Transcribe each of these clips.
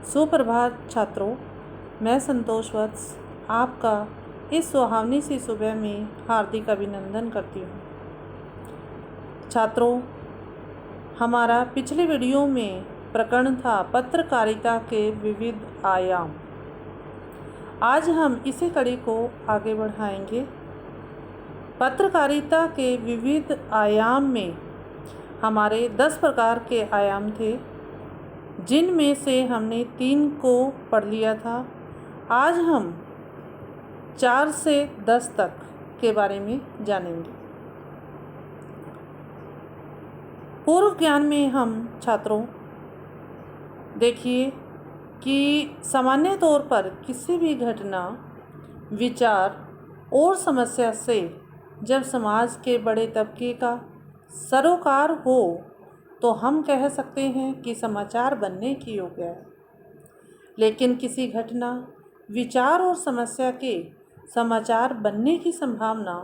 सुप्रभात छात्रों, मैं संतोष वत्स आपका इस सुहावनी सी सुबह में हार्दिक अभिनंदन करती हूँ। छात्रों, हमारा पिछले वीडियो में प्रकरण था पत्रकारिता के विविध आयाम। आज हम इसी कड़ी को आगे बढ़ाएंगे। पत्रकारिता के विविध आयाम में हमारे 10 प्रकार के आयाम थे, जिनमें से हमने 3 को पढ़ लिया था। आज हम 4 से 10 तक के बारे में जानेंगे। पूर्व ज्ञान में हम छात्रों देखिए कि सामान्य तौर पर किसी भी घटना, विचार और समस्या से जब समाज के बड़े तबके का सरोकार हो तो हम कह सकते हैं कि समाचार बनने की योग्य है। लेकिन किसी घटना, विचार और समस्या के समाचार बनने की संभावना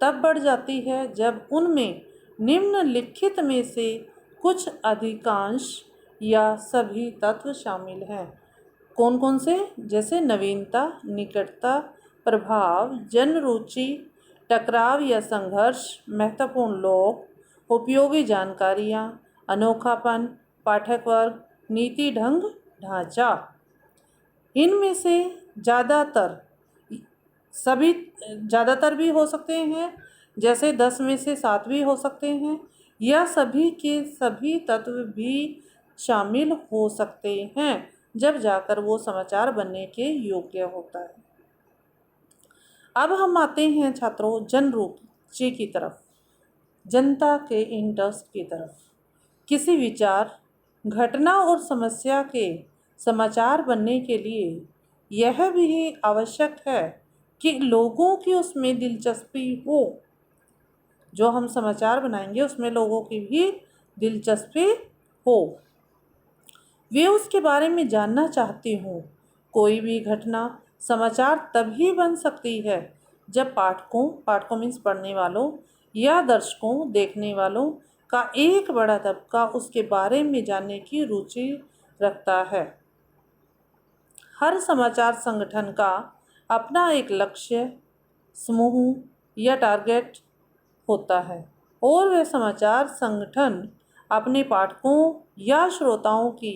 तब बढ़ जाती है जब उनमें निम्नलिखित में से कुछ, अधिकांश या सभी तत्व शामिल हैं। कौन कौन से? जैसे नवीनता, निकटता, प्रभाव, जनरुचि, टकराव या संघर्ष, महत्वपूर्ण लोग, उपयोगी जानकारियाँ, अनोखापन, पाठक वर्ग, नीति, ढंग, ढांचा। इनमें से ज़्यादातर भी हो सकते हैं, जैसे 10 में से 7 भी हो सकते हैं, या सभी के सभी तत्व भी शामिल हो सकते हैं, जब जाकर वो समाचार बनने के योग्य होता है। अब हम आते हैं छात्रों जनरुचि की तरफ, जनता के इंटरेस्ट की तरफ। किसी विचार, घटना और समस्या के समाचार बनने के लिए यह भी आवश्यक है कि लोगों की उसमें दिलचस्पी हो। जो हम समाचार बनाएंगे उसमें लोगों की भी दिलचस्पी हो, वे उसके बारे में जानना चाहते हों। कोई भी घटना समाचार तभी बन सकती है जब पाठकों मीन्स पढ़ने वालों या दर्शकों, देखने वालों का एक बड़ा तबका उसके बारे में जानने की रुचि रखता है। हर समाचार संगठन का अपना एक लक्ष्य, समूह या टारगेट होता है और वह समाचार संगठन अपने पाठकों या श्रोताओं की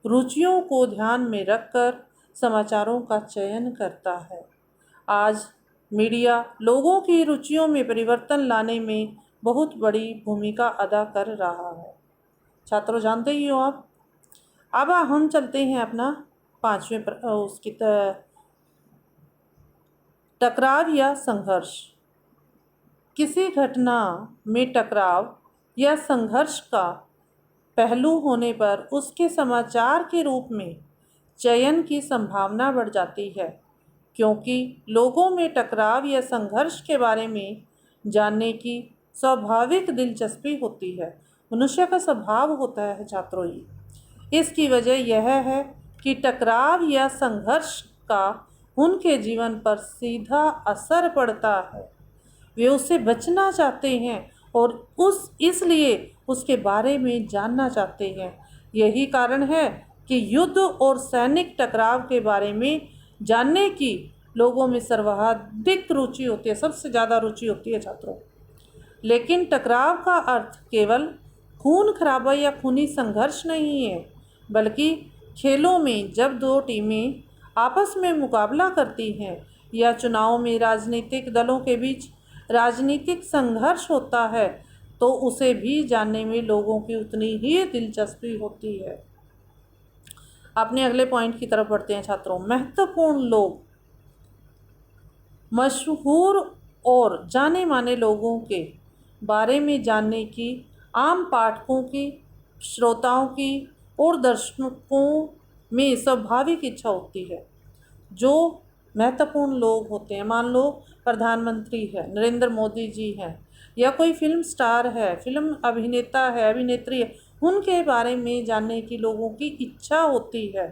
रुचियों को ध्यान में रखकर समाचारों का चयन करता है। आज मीडिया लोगों की रुचियों में परिवर्तन लाने में बहुत बड़ी भूमिका अदा कर रहा है। छात्रों, जानते ही हो आप। अब हम चलते हैं अपना 5वें टकराव या संघर्ष। किसी घटना में टकराव या संघर्ष का पहलू होने पर उसके समाचार के रूप में चयन की संभावना बढ़ जाती है, क्योंकि लोगों में टकराव या संघर्ष के बारे में जानने की स्वाभाविक दिलचस्पी होती है। मनुष्य का स्वभाव होता है छात्रों ही। इसकी वजह यह है कि टकराव या संघर्ष का उनके जीवन पर सीधा असर पड़ता है। वे उससे बचना चाहते हैं और इसलिए उसके बारे में जानना चाहते हैं। यही कारण है कि युद्ध और सैनिक टकराव के बारे में जानने की लोगों में सर्वाधिक रुचि होती है, सबसे ज़्यादा रुचि होती है छात्रों। लेकिन टकराव का अर्थ केवल खून खराबा या खूनी संघर्ष नहीं है, बल्कि खेलों में जब 2 टीमें आपस में मुकाबला करती हैं या चुनाव में राजनीतिक दलों के बीच राजनीतिक संघर्ष होता है, तो उसे भी जानने में लोगों की उतनी ही दिलचस्पी होती है। अपने अगले पॉइंट की तरफ बढ़ते हैं छात्रों। महत्वपूर्ण लोग, मशहूर और जाने माने लोगों के बारे में जानने की आम पाठकों की, श्रोताओं की और दर्शकों में स्वाभाविक इच्छा होती है। जो महत्वपूर्ण लोग होते हैं, मान लो प्रधानमंत्री है, नरेंद्र मोदी जी हैं, या कोई फिल्म स्टार है, फिल्म अभिनेता है, अभिनेत्री है, उनके बारे में जानने की लोगों की इच्छा होती है।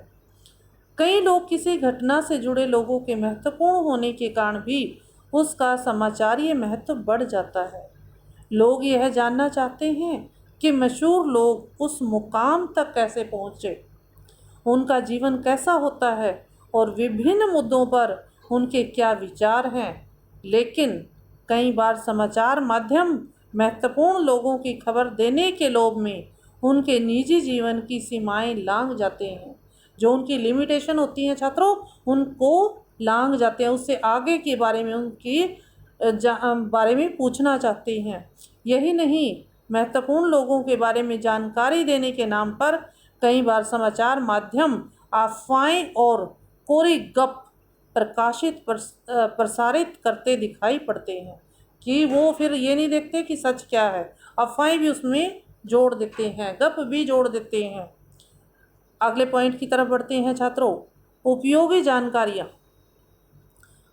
कई लोग किसी घटना से जुड़े लोगों के महत्वपूर्ण होने के कारण भी उसका समाचारीय महत्व बढ़ जाता है। लोग यह जानना चाहते हैं कि मशहूर लोग उस मुकाम तक कैसे पहुँचे, उनका जीवन कैसा होता है और विभिन्न मुद्दों पर उनके क्या विचार हैं। लेकिन कई बार समाचार माध्यम महत्वपूर्ण लोगों की खबर देने के लोभ में उनके निजी जीवन की सीमाएं लांघ जाते हैं। जो उनकी लिमिटेशन होती हैं छात्रों, उनको लांघ जाते हैं, उससे आगे के बारे में उनकी बारे में पूछना चाहते हैं। यही नहीं, महत्वपूर्ण लोगों के बारे में जानकारी देने के नाम पर कई बार समाचार माध्यम अफवाहें और कोरी गप प्रसारित करते दिखाई पड़ते हैं कि वो फिर ये नहीं देखते कि सच क्या है, अफवाहें भी उसमें जोड़ देते हैं, गप भी जोड़ देते हैं। अगले पॉइंट की तरफ बढ़ते हैं छात्रों। उपयोगी जानकारियाँ।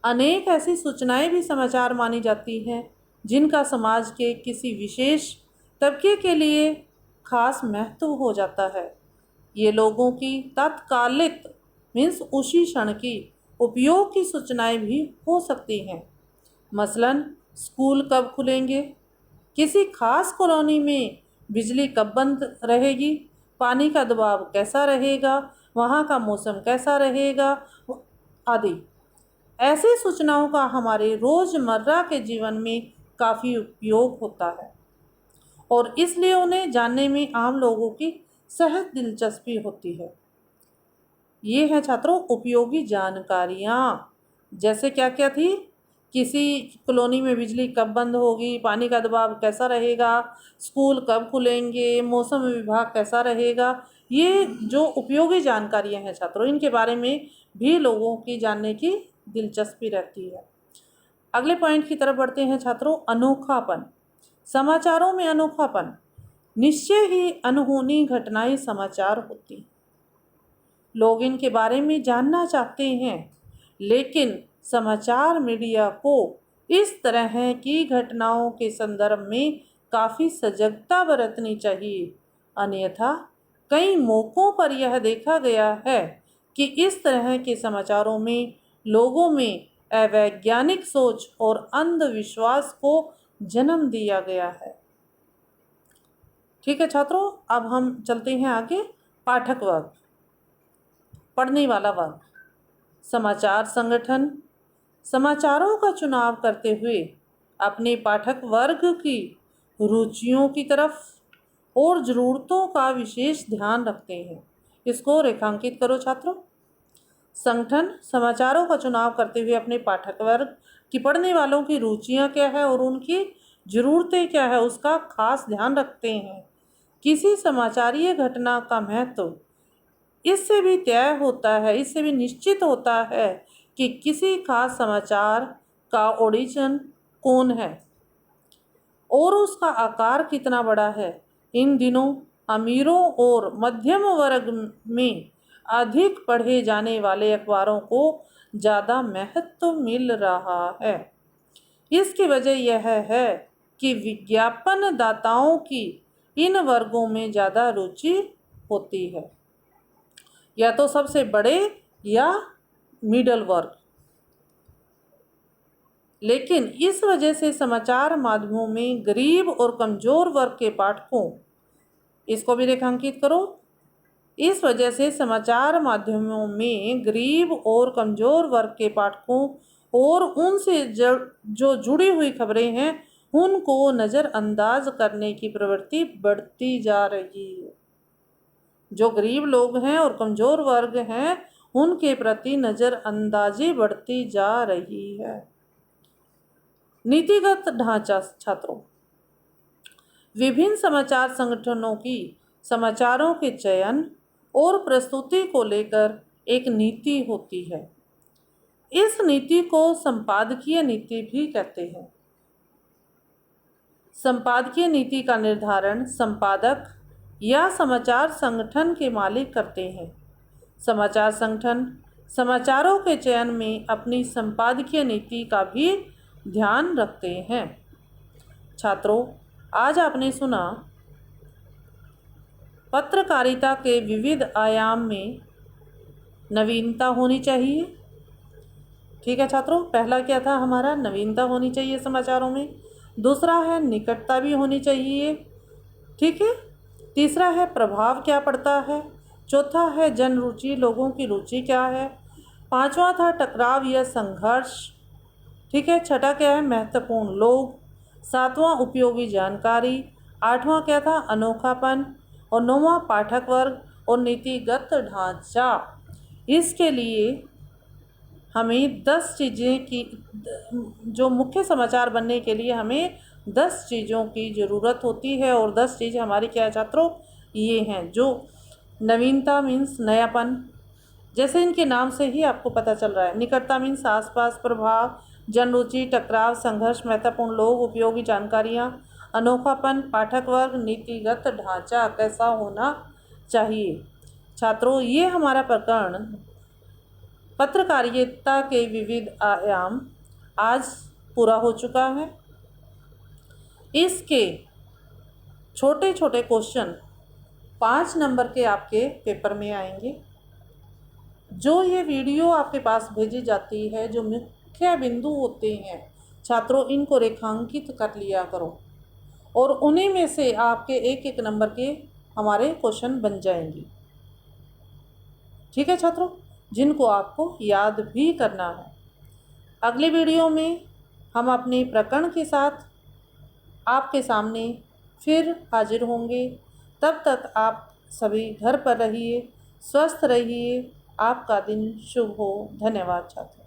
अनेक ऐसी सूचनाएं भी समाचार मानी जाती हैं जिनका समाज के किसी विशेष तबके के लिए खास महत्व हो जाता है। ये लोगों की तात्कालिक मीन्स उसी क्षण की उपयोग की सूचनाएं भी हो सकती हैं। मसलन स्कूल कब खुलेंगे, किसी खास कॉलोनी में बिजली कब बंद रहेगी, पानी का दबाव कैसा रहेगा, वहाँ का मौसम कैसा रहेगा आदि। ऐसी सूचनाओं का हमारे रोज़मर्रा के जीवन में काफ़ी उपयोग होता है और इसलिए उन्हें जानने में आम लोगों की सहज दिलचस्पी होती है। ये है छात्रों उपयोगी जानकारियाँ। जैसे क्या क्या थी, किसी कॉलोनी में बिजली कब बंद होगी, पानी का दबाव कैसा रहेगा, स्कूल कब खुलेंगे, मौसम विभाग कैसा रहेगा। ये जो उपयोगी जानकारियाँ हैं छात्रों, इनके बारे में भी लोगों की जानने की दिलचस्पी रहती है। अगले पॉइंट की तरफ बढ़ते हैं छात्रों। अनोखापन। समाचारों में अनोखापन। निश्चय ही अनहोनी घटनाएं समाचार होती, लोग इनके बारे में जानना चाहते हैं, लेकिन समाचार मीडिया को इस तरह की घटनाओं के संदर्भ में काफ़ी सजगता बरतनी चाहिए। अन्यथा कई मौक़ों पर यह देखा गया है कि इस तरह के समाचारों में लोगों में अवैज्ञानिक सोच और अंधविश्वास को जन्म दिया गया है। ठीक है छात्रों, अब हम चलते हैं आगे। पाठक वर्ग, पढ़ने वाला वर्ग। समाचार संगठन समाचारों का चुनाव करते हुए अपने पाठक वर्ग की रुचियों की तरफ और ज़रूरतों का विशेष ध्यान रखते हैं। इसको रेखांकित करो छात्रों। संगठन समाचारों का चुनाव करते हुए अपने पाठक वर्ग की, पढ़ने वालों की रुचियां क्या है और उनकी ज़रूरतें क्या है उसका खास ध्यान रखते हैं। किसी समाचारीय घटना का महत्व इससे भी तय होता है, इससे भी निश्चित होता है कि किसी खास समाचार का ओरिजिन कौन है और उसका आकार कितना बड़ा है। इन दिनों अमीरों और मध्यम वर्ग में अधिक पढ़े जाने वाले अखबारों को ज़्यादा महत्व मिल रहा है। इसकी वजह यह है कि विज्ञापन दाताओं की इन वर्गों में ज़्यादा रुचि होती है, या तो सबसे बड़े या मिडल वर्ग। लेकिन इस वजह से समाचार माध्यमों में गरीब और कमज़ोर वर्ग के पाठकों, इसको भी रेखांकित करो। इस वजह से समाचार माध्यमों में गरीब और कमज़ोर वर्ग के पाठकों और उनसे जो जुड़ी हुई खबरें हैं उनको नज़रअंदाज करने की प्रवृत्ति बढ़ती जा रही है। जो गरीब लोग हैं और कमज़ोर वर्ग हैं उनके प्रति नज़रअंदाजी बढ़ती जा रही है। नीतिगत ढांचा छात्रों, विभिन्न समाचार संगठनों की समाचारों के चयन और प्रस्तुति को लेकर एक नीति होती है। इस नीति को संपादकीय नीति भी कहते हैं। संपादकीय नीति का निर्धारण संपादक या समाचार संगठन के मालिक करते हैं। समाचार संगठन समाचारों के चयन में अपनी संपादकीय नीति का भी ध्यान रखते हैं। छात्रों, आज आपने सुना पत्रकारिता के विविध आयाम में नवीनता होनी चाहिए। ठीक है छात्रों, पहला क्या था हमारा, नवीनता होनी चाहिए समाचारों में। दूसरा है निकटता भी होनी चाहिए। ठीक है, तीसरा है प्रभाव क्या पड़ता है। चौथा है जन रुचि, लोगों की रुचि क्या है। पांचवा था टकराव या संघर्ष, ठीक है। छठा क्या है, महत्वपूर्ण लोग। सातवां उपयोगी जानकारी। आठवां क्या था, अनोखापन। और नौवां पाठक वर्ग और नीतिगत ढांचा। इसके लिए हमें 10 चीज़ें की, जो मुख्य समाचार बनने के लिए हमें 10 चीज़ों की ज़रूरत होती है। और 10 चीज़ हमारी क्या है छात्रों, ये हैं। जो नवीनता मीन्स नयापन, जैसे इनके नाम से ही आपको पता चल रहा है। निकटता मीन्स आसपास, प्रभाव, जनरुचि, टकराव, संघर्ष, महत्वपूर्ण लोग, उपयोगी जानकारियाँ, अनोखापन, पाठक वर्ग, नीतिगत ढांचा कैसा होना चाहिए। छात्रों, ये हमारा प्रकरण पत्रकारिता के विविध आयाम आज पूरा हो चुका है। इसके छोटे छोटे क्वेश्चन 5 नंबर के आपके पेपर में आएंगे। जो ये वीडियो आपके पास भेजी जाती है, जो मुख्य बिंदु होते हैं छात्रों, इनको रेखांकित कर लिया करो और उन्हीं में से आपके एक एक नंबर के हमारे क्वेश्चन बन जाएंगे, ठीक है छात्रों, जिनको आपको याद भी करना है। अगले वीडियो में हम अपने प्रकरण के साथ आपके सामने फिर हाजिर होंगे। तब तक आप सभी घर पर रहिए, स्वस्थ रहिए। आपका दिन शुभ हो। धन्यवाद छात्रों।